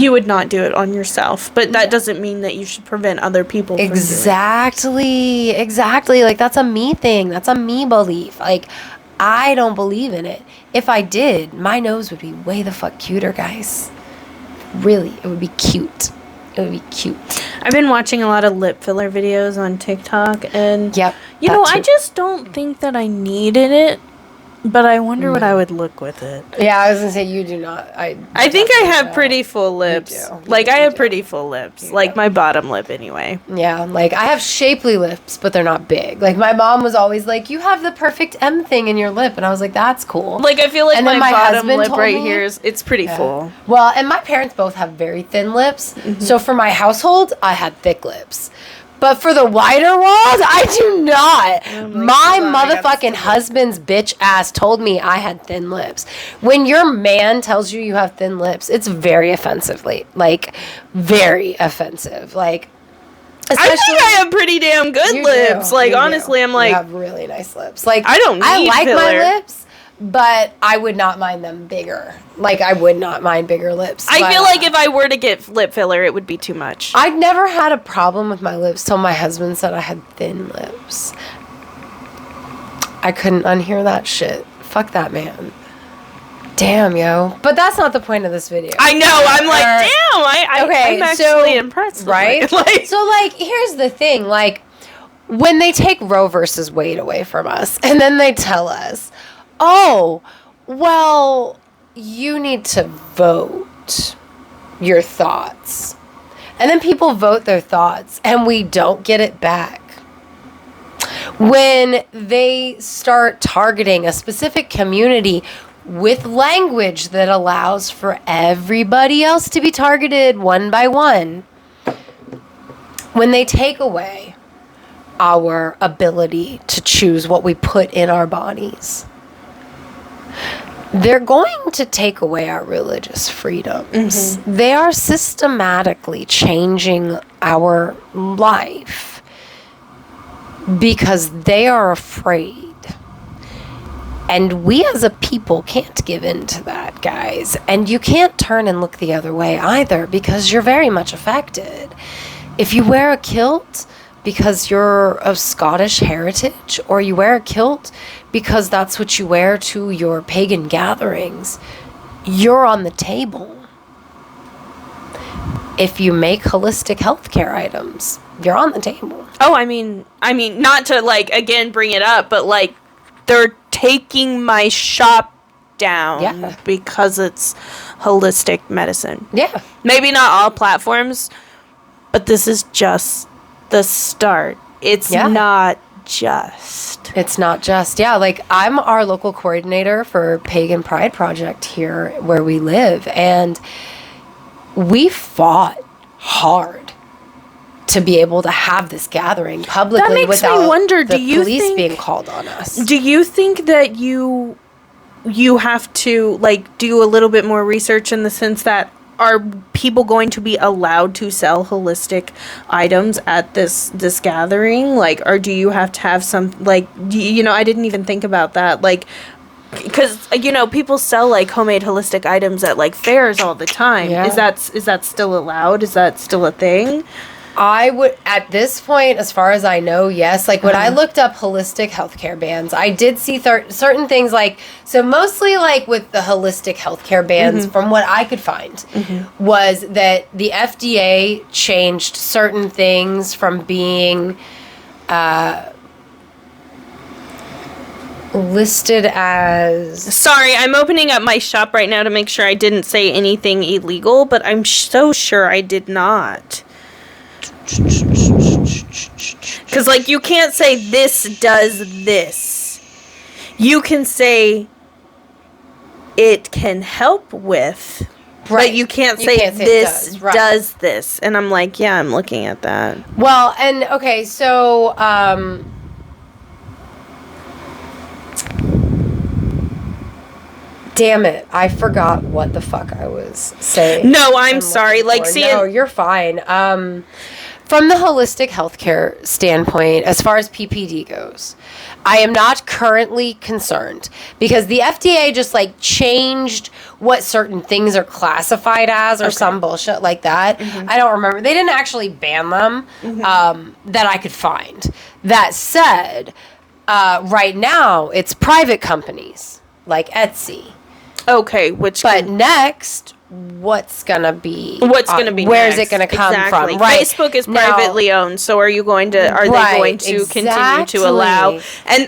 You would not do it on yourself, but that doesn't mean that you should prevent other people from doing it. Exactly. Like, that's a me thing. That's a me belief. Like, I don't believe in it. If I did, my nose would be way the fuck cuter, guys. Really, it would be cute. It would be cute. I've been watching a lot of lip filler videos on TikTok, and yep, you know, I just don't think that I needed it, but I wonder what I would look with it. Yeah, I was gonna say you do not. I think I have pretty full lips. Like, I have pretty full lips. Like, my bottom lip, anyway. Yeah, like, I have shapely lips, but they're not big. Like, my mom was always like, you have the perfect M thing in your lip. And I was like, that's cool. Like, I feel like and my bottom lip right here it's pretty full. Well, and my parents both have very thin lips. So for my household, I had thick lips. But for the wider world, I do not. My motherfucking husband's bitch ass told me I had thin lips. When your man tells you have thin lips, it's very offensively. Like, very offensive. Like, I think I have pretty damn good lips. Like, honestly, I'm like... You have really nice lips. Like, I don't need I like filler. my lips, but I would not mind them bigger. Like, I would not mind bigger lips. I feel like if I were to get lip filler, it would be too much. I'd never had a problem with my lips till my husband said I had thin lips. I couldn't unhear that shit. Fuck that man. Damn, yo. But that's not the point of this video. I know. I'm like, damn. I'm actually impressed. Right? Like, so, like, here's the thing. Like, when they take Roe versus Wade away from us, and then they tell us, oh, well, you need to vote your thoughts. And then people vote their thoughts, and we don't get it back. When they start targeting a specific community with language that allows for everybody else to be targeted one by one, when they take away our ability to choose what we put in our bodies, they're going to take away our religious freedoms. They are systematically changing our life because they are afraid. And we as a people can't give in to that, guys. And you can't turn and look the other way either, because you're very much affected. If you wear a kilt because you're of Scottish heritage, or you wear a kilt because that's what you wear to your pagan gatherings, you're on the table. If you make holistic healthcare items, you're on the table. Oh, I mean, not to, like, again, bring it up, but, like, they're taking my shop down because it's holistic medicine. Yeah. Maybe not all platforms, but this is just the start. It's not just. It's not just. Yeah, like, I'm our local coordinator for Pagan Pride Project here where we live, and we fought hard to be able to have this gathering publicly without the police being called on us. Do you think that you have to, like, do a little bit more research in the sense that are people going to be allowed to sell holistic items at this gathering? Like, or do you have to have some, like, you know, I didn't even think about that. Like, because, you know, people sell, like, homemade holistic items at, like, fairs all the time. Yeah. Is that still allowed? Is that still a thing? I would, at this point, as far as I know, yes. Like, when I looked up holistic healthcare bans, I did see certain things, like, so mostly, like, with the holistic healthcare bans, from what I could find, was that the FDA changed certain things from being listed as... Sorry, I'm opening up my shop right now to make sure I didn't say anything illegal, but I'm so sure I did not. Because, like, you can't say this does this. You can say it can help with, but you can't say this does this. And I'm like, yeah, I'm looking at that. Well, and, okay, so, damn it, I forgot what the fuck I was saying. No, I'm sorry. Like, see, no, you're fine. From the holistic healthcare standpoint, as far as PPD goes, I am not currently concerned because the FDA just, like, changed what certain things are classified as or some bullshit like that. I don't remember. They didn't actually ban them that I could find. That said, right now it's private companies like Etsy. Okay, But next, what's gonna be where's it gonna come exactly. from? Right. Facebook is privately owned, so are they going to continue to allow and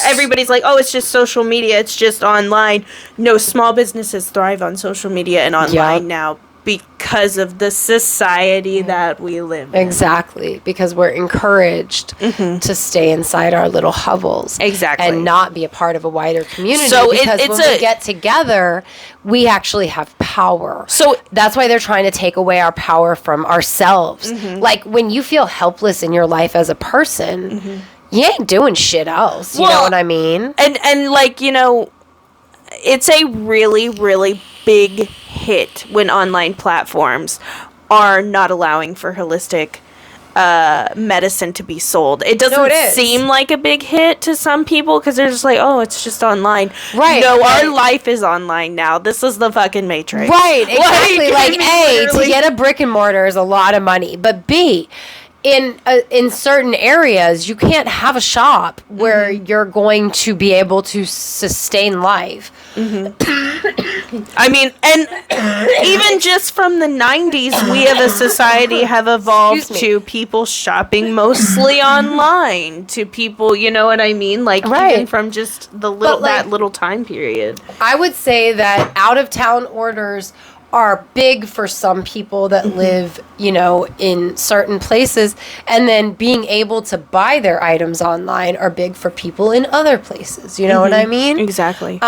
everybody's like, oh, it's just social media, it's just online. No, small businesses thrive on social media and online now because of the society that we live in. Exactly, because we're encouraged to stay inside our little hovels. Exactly. And not be a part of a wider community. So because when we get together, we actually have power. So that's why they're trying to take away our power from ourselves. Like, when you feel helpless in your life as a person, you ain't doing shit else. You know what I mean? And like, it's a really, really big hit when online platforms are not allowing for holistic medicine to be sold. It doesn't seem like a big hit to some people because they're just like, oh, it's just online. Right. No, our life is online now. This is the fucking Matrix. Right, exactly. Like, A, to get a brick and mortar is a lot of money. But B, in certain areas, you can't have a shop where you're going to be able to sustain life. I mean, and even just from the 90s, we as a society have evolved to people shopping mostly online, to people, you know what I mean? Like, even from just the that little time period. I would say that out-of-town orders are big for some people that live, in certain places. And then being able to buy their items online are big for people in other places. You know what I mean? Exactly.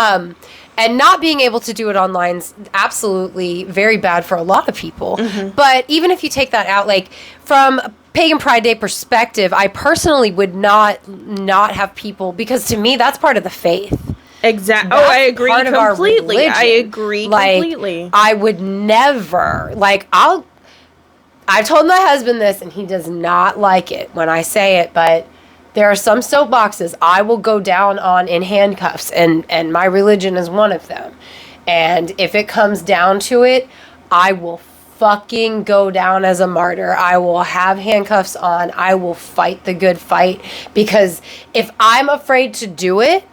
And not being able to do it online is absolutely very bad for a lot of people. But even if you take that out, like, from a Pagan Pride Day perspective, I personally would not have people, because to me, that's part of the faith. Exactly. Oh, I agree completely. I agree completely. I would never, I've told my husband this, and he does not like it when I say it, but there are some soapboxes I will go down on in handcuffs, and my religion is one of them. And if it comes down to it, I will fucking go down as a martyr. I will have handcuffs on. I will fight the good fight, because if I'm afraid to do it,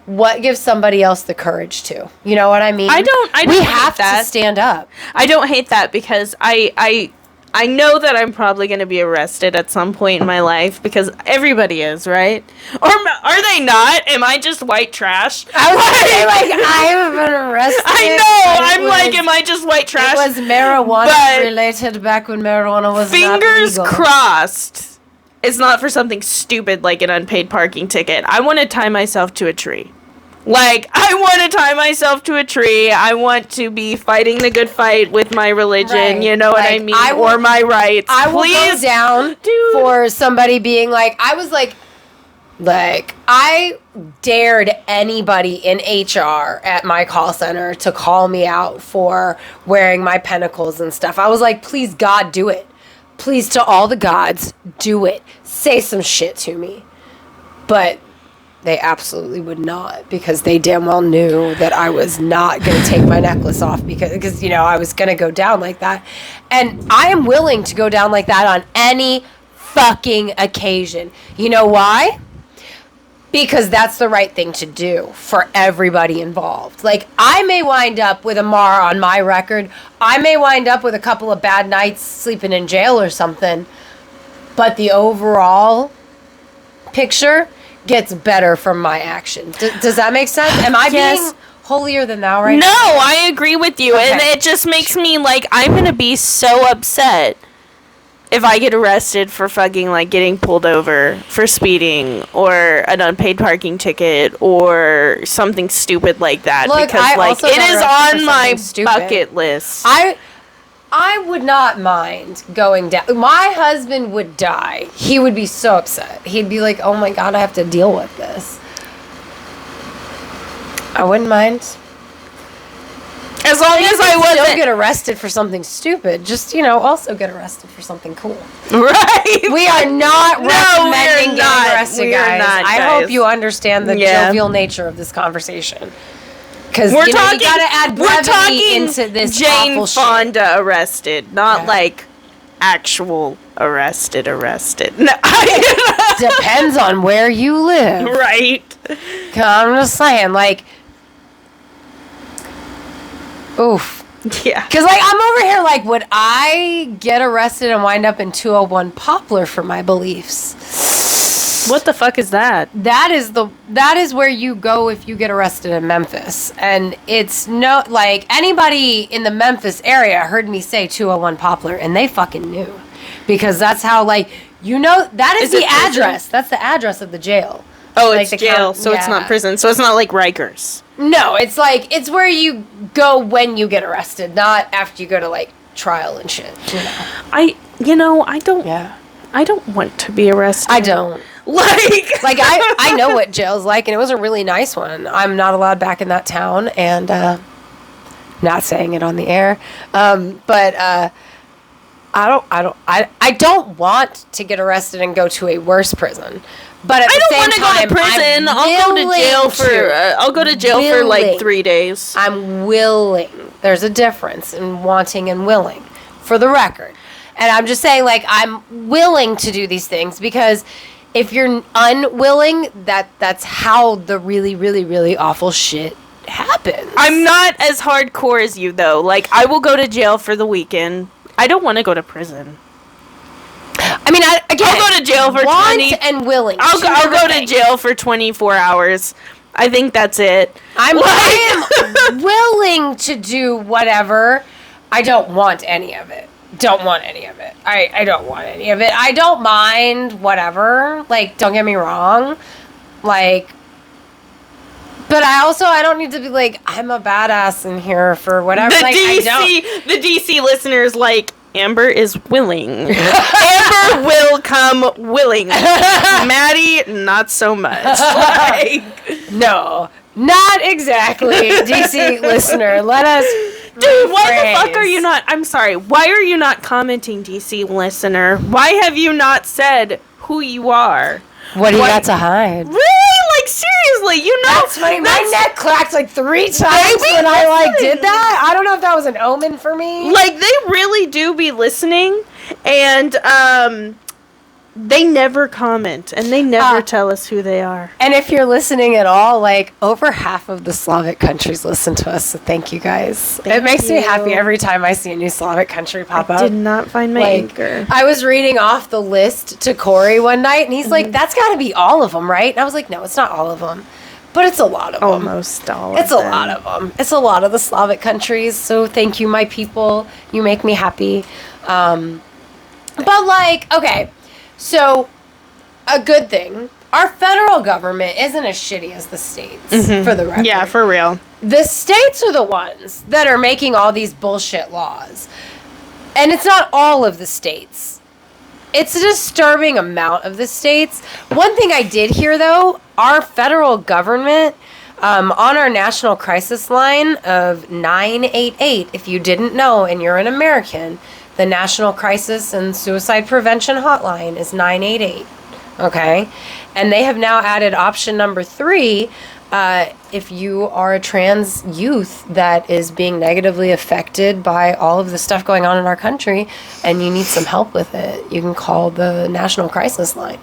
what gives somebody else the courage to? You know what I mean? I don't we have to stand up. I don't hate that, because I know that I'm probably going to be arrested at some point in my life, because everybody is, right? Or are they not? Am I just white trash? I was I haven't been arrested. I know. Am I just white trash? It was marijuana related back when marijuana was not legal. Fingers crossed. It's not for something stupid like an unpaid parking ticket. I want to tie myself to a tree. Like, I want to tie myself to a tree. I want to be fighting the good fight with my religion, you know what I mean? Or my rights. I will go down for somebody being like, I dared anybody in HR at my call center to call me out for wearing my pentacles and stuff. I was like, please, God, do it. Please, to all the gods, do it. Say some shit to me. But they absolutely would not, because they damn well knew that I was not going to take my necklace off because I was going to go down like that. And I am willing to go down like that on any fucking occasion. You know why? Because that's the right thing to do for everybody involved. Like, I may wind up with a mar on my record. I may wind up with a couple of bad nights sleeping in jail or something. But the overall picture gets better from my action. Does that make sense? Am I being holier than thou right now? No, I agree with you. Okay. And it just makes me I'm going to be so upset if I get arrested for fucking getting pulled over for speeding or an unpaid parking ticket or something stupid like that. Look, because it is on my bucket list. I would not mind going down. My husband would die. He would be so upset. He'd be like, oh my God, I have to deal with this. I wouldn't mind. As long as I wasn't... Don't get arrested for something stupid. Just, also get arrested for something cool. Right. We are not recommending getting arrested, guys. I hope you understand the jovial nature of this conversation. Because We're you talking. gotta add We're brevity talking into this Jane awful shit. Fonda arrested, not like actual arrested. No, Depends on where you live. right. I'm just saying, like, oof. Yeah. Because, like, I'm over here, like, would I get arrested and wind up in 201 Poplar for my beliefs? What the fuck is that? That is where you go if you get arrested in Memphis. And it's like, anybody in the Memphis area heard me say 201 Poplar, and they fucking knew. Because that's how, like, that is the address. That's the address of the jail. Oh, like it's jail, so it's not prison. So it's not like Rikers. No, it's like, it's where you go when you get arrested, not after you go to, like, trial and shit. I don't want to be arrested. I don't. Like I know what jail's like, and it was a really nice one. I'm not allowed back in that town, and not saying it on the air, but I don't want to get arrested and go to a worse prison. But at the same time, I don't want to go to prison. I'll go to jail for. I'll go to jail for like 3 days. I'm willing. There's a difference in wanting and willing, for the record. And I'm just saying, like, I'm willing to do these things because if you're unwilling, that's how the really, really, really awful shit happens. I'm not as hardcore as you, though. Like, I will go to jail for the weekend. I don't want to go to prison. I mean, I'll go to jail for 20 and willing. I'll go to jail for 24 hours. I think that's it. I am willing to do whatever. I don't want any of it. I don't want any of it. I don't mind whatever. Like, don't get me wrong. Like, but I don't need to be like, I'm a badass in here for whatever. The DC listeners, like, Amber is willing. Amber will come willing. Maddie, not so much. Like, no, not exactly. DC listener, let us. Dude, why the fuck are you not? I'm sorry. Why are you not commenting, DC listener? Why have you not said who you are? What do you got to hide? Really? Like, seriously, That's funny. My neck cracked like 3 times when I did that. I don't know if that was an omen for me. Like, they really do be listening, and they never comment, and they never tell us who they are. And if you're listening at all, like, over half of the Slavic countries listen to us, so thank you guys. It makes me happy every time I see a new Slavic country pop up. I did not find my anchor. I was reading off the list to Corey one night, and he's like, that's got to be all of them, right? And I was like, no, it's not all of them. But it's a lot of them. Almost all of them. It's a lot of them. It's a lot of the Slavic countries, so thank you, my people. You make me happy. But, like, okay. So, a good thing. Our federal government isn't as shitty as the states, for the record. Yeah, for real. The states are the ones that are making all these bullshit laws. And it's not all of the states. It's a disturbing amount of the states. One thing I did hear, though, our federal government, on our national crisis line of 988, if you didn't know and you're an American, the National Crisis and Suicide Prevention Hotline is 988, okay? And they have now added option number 3, if you are a trans youth that is being negatively affected by all of the stuff going on in our country and you need some help with it, you can call the National Crisis Line.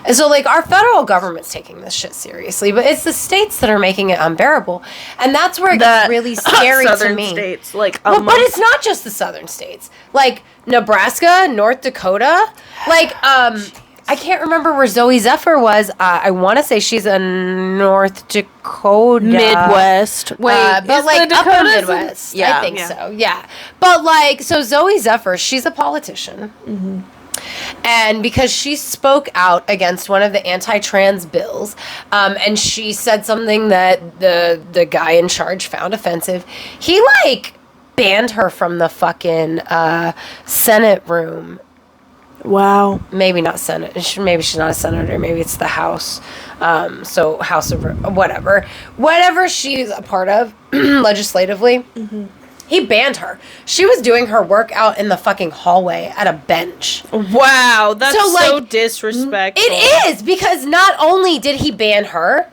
And so, like, our federal government's taking this shit seriously, but it's the states that are making it unbearable. And that's where it gets really scary to me. States, like, but it's not just the southern states. Like, Nebraska, North Dakota. Like, I can't remember where Zoe Zephyr was. I want to say she's in North Dakota. Midwest. Wait, but like upper Midwest. Yeah, I think so. Yeah. But like, so Zoe Zephyr, she's a politician. Mm-hmm. And because she spoke out against one of the anti-trans bills, and she said something that the guy in charge found offensive, he like banned her from the fucking Senate room. Wow. Maybe not Senate. Maybe she's not a senator. Maybe it's the House. So House of whatever she's a part of legislatively. Mm-hmm. He banned her. She was doing her work out in the fucking hallway at a bench. Wow, that's so disrespectful. It is, because not only did he ban her,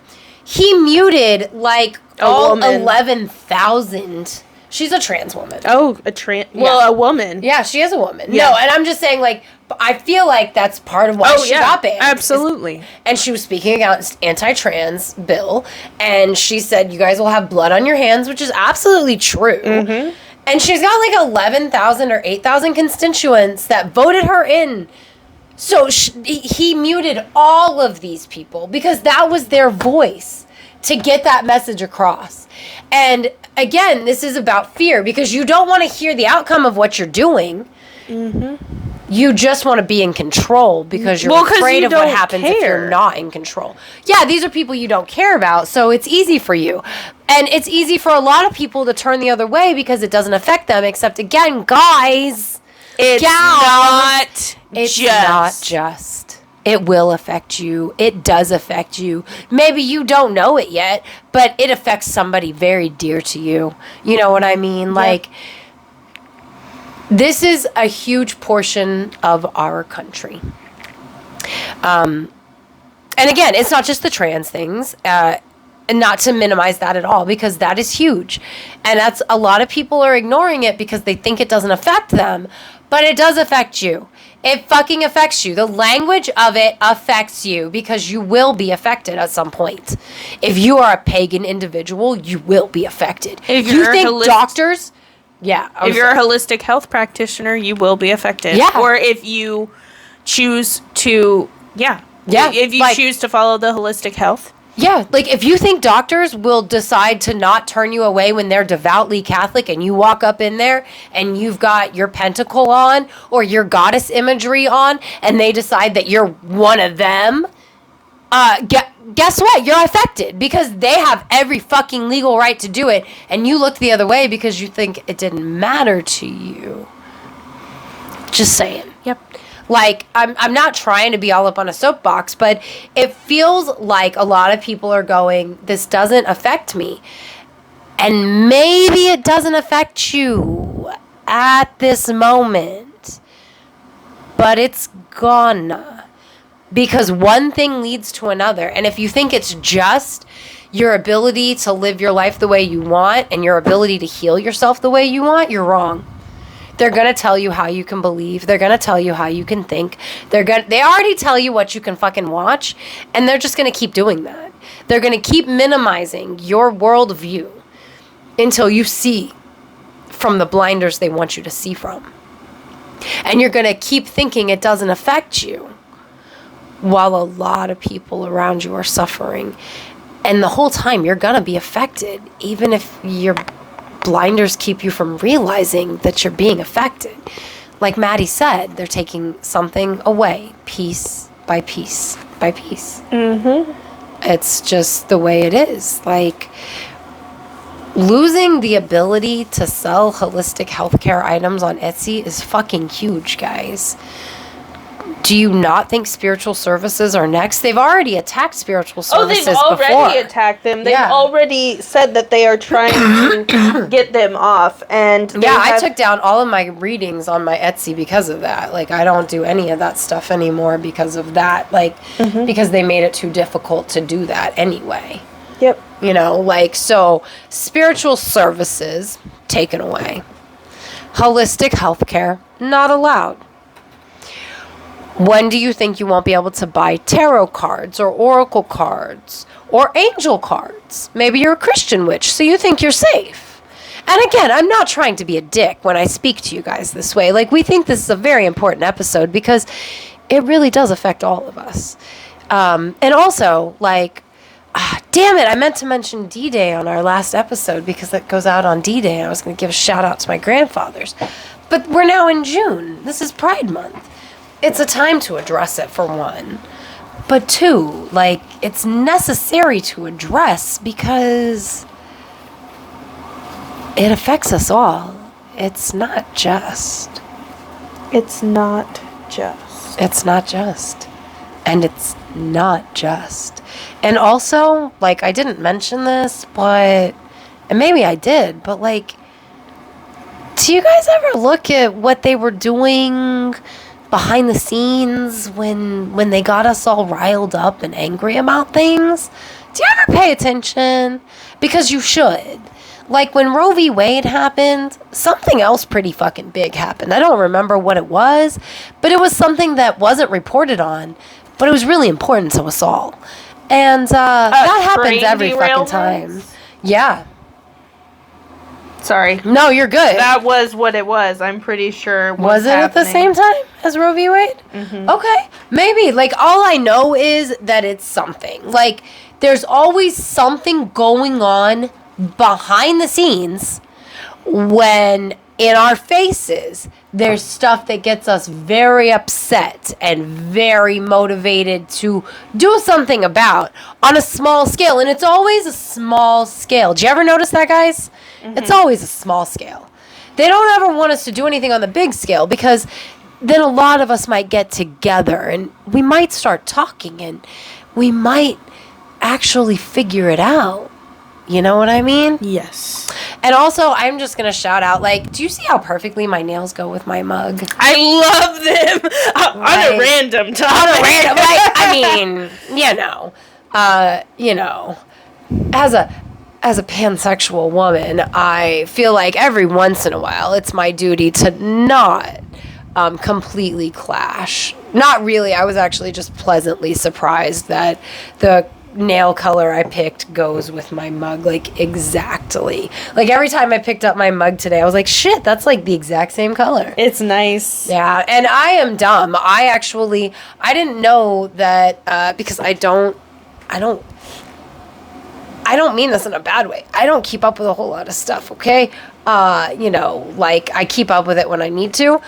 he muted like A woman. 11,000. She's a trans woman. Oh, a woman. Yeah, she is a woman. Yeah. No, and I'm just saying, like, I feel like that's part of why she got banned. Absolutely. And she was speaking against anti-trans bill, and she said, you guys will have blood on your hands, which is absolutely true. Mm-hmm. And she's got like 11,000 or 8,000 constituents that voted her in. So he muted all of these people because that was their voice to get that message across. And again, this is about fear because you don't want to hear the outcome of what you're doing. Mm-hmm. You just want to be in control because you're afraid of what happens if you're not in control. Yeah, these are people you don't care about, so it's easy for you. And it's easy for a lot of people to turn the other way because it doesn't affect them, except, again, guys, it's not just. It will affect you. It does affect you. Maybe you don't know it yet, but it affects somebody very dear to you. You know what I mean? Like, this is a huge portion of our country. And again, it's not just the trans things, and not to minimize that at all, because that is huge. And that's a lot of people are ignoring it because they think it doesn't affect them, but it does affect you. It fucking affects you. The language of it affects you because you will be affected at some point. If you are a pagan individual, you will be affected. If you think doctors... Yeah. If you're a holistic health practitioner, you will be affected. Yeah. Or if you choose to, if you choose to follow the holistic health. Yeah. Like, if you think doctors will decide to not turn you away when they're devoutly Catholic and you walk up in there and you've got your pentacle on or your goddess imagery on and they decide that you're one of them, guess what? You're affected because they have every fucking legal right to do it, and you look the other way because you think it didn't matter to you. Just saying. Yep. Like, I'm not trying to be all up on a soapbox, but it feels like a lot of people are going, this doesn't affect me. And maybe it doesn't affect you at this moment, but it's gonna. Because one thing leads to another. And if you think it's just your ability to live your life the way you want and your ability to heal yourself the way you want, you're wrong. They're going to tell you how you can believe. They're going to tell you how you can think. They already tell you what you can fucking watch. And they're just going to keep doing that. They're going to keep minimizing your worldview until you see from the blinders they want you to see from. And you're going to keep thinking it doesn't affect you, while a lot of people around you are suffering. And the whole time you're going to be affected, even if your blinders keep you from realizing that you're being affected. Like Maddie said, they're taking something away, piece by piece by piece. Mm-hmm. It's just the way it is. Like, losing the ability to sell holistic healthcare items on Etsy is fucking huge, guys. Do you not think spiritual services are next? They've already attacked spiritual services before. Oh, they've already attacked them. They've already said that they are trying to get them off. And I took down all of my readings on my Etsy because of that. Like, I don't do any of that stuff anymore because of that. Like, because they made it too difficult to do that anyway. Yep. You know, like, so spiritual services taken away. Holistic healthcare not allowed. When do you think you won't be able to buy tarot cards or oracle cards or angel cards? Maybe you're a Christian witch, so you think you're safe. And again, I'm not trying to be a dick when I speak to you guys this way. Like, we think this is a very important episode because it really does affect all of us. And also, like, damn it, I meant to mention D-Day on our last episode because that goes out on D-Day. I was going to give a shout out to my grandfathers. But we're now in June. This is Pride Month. It's a time to address it, for one. But two, like, it's necessary to address because it affects us all. It's not just. It's not just. It's not just. And it's not just. And also, like, I didn't mention this, but, and maybe I did, but, like, do you guys ever look at what they were doing behind the scenes when they got us all riled up and angry about things? Do you ever pay attention? Because you should. Like when Roe v. Wade happened, something else pretty fucking big happened. I don't remember what it was, but it was something that wasn't reported on, but it was really important to us all. And that happens every fucking time. Yeah. Sorry. No, you're good. That was what it was. I'm pretty sure. Was it at the same time as Roe v. Wade? Mm-hmm. Okay. Maybe. Like, all I know is that it's something. Like, there's always something going on behind the scenes when in our faces there's stuff that gets us very upset and very motivated to do something about on a small scale. And it's always a small scale. Do you ever notice that, guys? Mm-hmm. It's always a small scale. They don't ever want us to do anything on the big scale because then a lot of us might get together and we might start talking and we might actually figure it out. You know what I mean? Yes. And also, I'm just going to shout out, like, do you see how perfectly my nails go with my mug? I love them. On a random topic. On a random, like, I mean, as a pansexual woman, I feel like every once in a while, it's my duty to not completely clash. Not really. I was actually just pleasantly surprised that the nail color I picked goes with my mug, like, exactly. Like, every time I picked up my mug today, I was like, shit, that's, like, the exact same color. It's nice. Yeah, and I am dumb. I didn't know that, because I don't mean this in a bad way. I don't keep up with a whole lot of stuff, okay? Like, I keep up with it when I need to.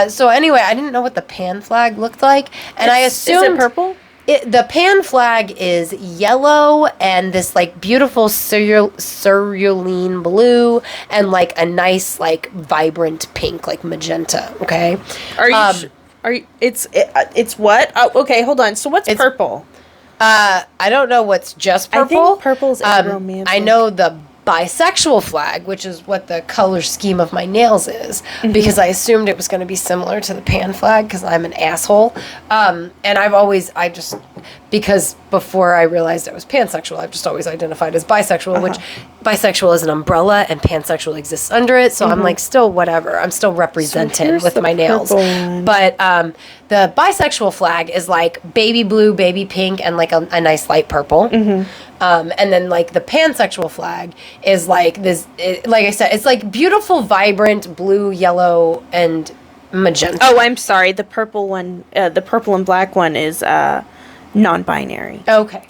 So anyway, I didn't know what the pan flag looked like, and I assumed... Is it purple? The pan flag is yellow and this, like, beautiful cerulean blue and, like, a nice, like, vibrant pink, like magenta, okay? It's what? Oh, okay, hold on. So what's purple? I don't know what's just purple. I think purple's romantic. I know the bisexual flag, which is what the color scheme of my nails is, because I assumed it was going to be similar to the pan flag because I'm an asshole. And because before I realized I was pansexual, I've just always identified as bisexual, which bisexual is an umbrella and pansexual exists under it. So I'm like, still whatever. I'm still represented with my nails. But the bisexual flag is like baby blue, baby pink, and like a nice light purple. And then, like, the pansexual flag is, like, this, like I said, it's, like, beautiful, vibrant blue, yellow, and magenta. Oh, I'm sorry. The purple one, the purple and black one is non-binary. Okay.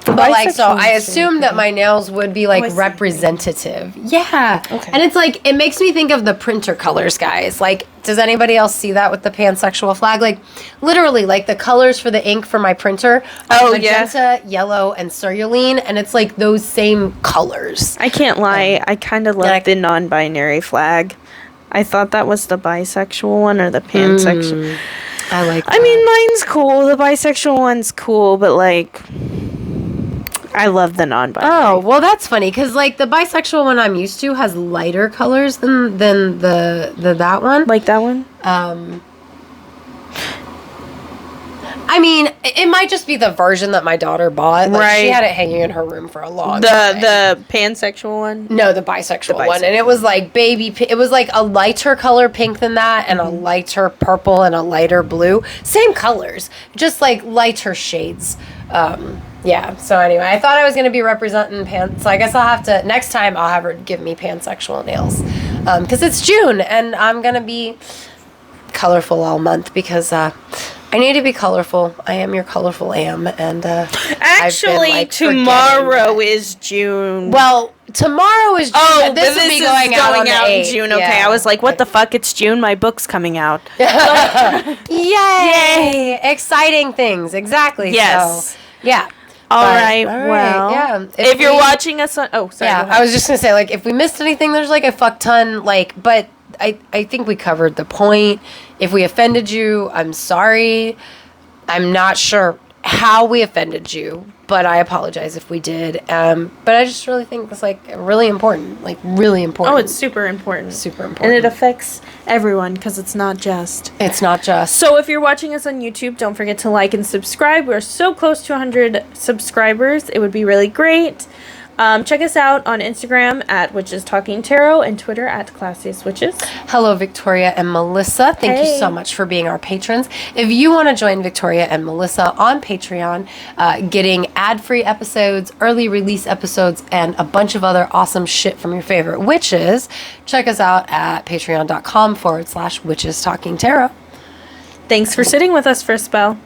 But, like, so I assumed that my nails would be, like, representative. Yeah. Okay. And it's, like, it makes me think of the printer colors, guys. Like, does anybody else see that with the pansexual flag? Like, literally, like, the colors for the ink for my printer are magenta, yellow, and cerulean, and it's, like, those same colors. I can't lie. I kind of love the non-binary flag. I thought that was the bisexual one or the pansexual. I like that. I mean, mine's cool. The bisexual one's cool, but, like... I love the non-binary. Oh, well, that's funny because, like, the bisexual one I'm used to has lighter colors than the that one. Like that one? I mean, it might just be the version that my daughter bought. Like, right. She had it hanging in her room for a long time. The pansexual one? No, the bisexual one. And it was like it was like a lighter color pink than that and a lighter purple and a lighter blue. Same colors, just like lighter shades. Yeah, so anyway, I thought I was going to be representing so I guess I'll have to, next time I'll have her give me pansexual nails. Because it's June and I'm going to be colorful all month because I need to be colorful. I am your colorful am, and actually, tomorrow is June. Well, tomorrow is June. Oh, this will be going out in June. Okay, yeah. I was like, what the fuck? It's June. My book's coming out. Yay! Exciting things. Exactly. Yes. So, yeah. All right. Well, yeah. If you're watching us on, sorry. Yeah, I was just gonna say, like, if we missed anything, there's like a fuck ton, like, but I think we covered the point. If we offended you, I'm sorry. I'm not sure how we offended you, but I apologize if we did. But I just really think it's like really important. Like really important. Oh, it's super important. Super important. And it affects everyone because it's not just. It's not just. So if you're watching us on YouTube, don't forget to like and subscribe. We're so close to 100 subscribers. It would be really great. Check us out on Instagram at Witches Talking Tarot and Twitter at Classiest Witches. Hello, Victoria and Melissa. Thank you so much for being our patrons. If you want to join Victoria and Melissa on Patreon, getting ad-free episodes, early release episodes, and a bunch of other awesome shit from your favorite witches, check us out at patreon.com/witches talking tarot. Thanks for sitting with us for a spell.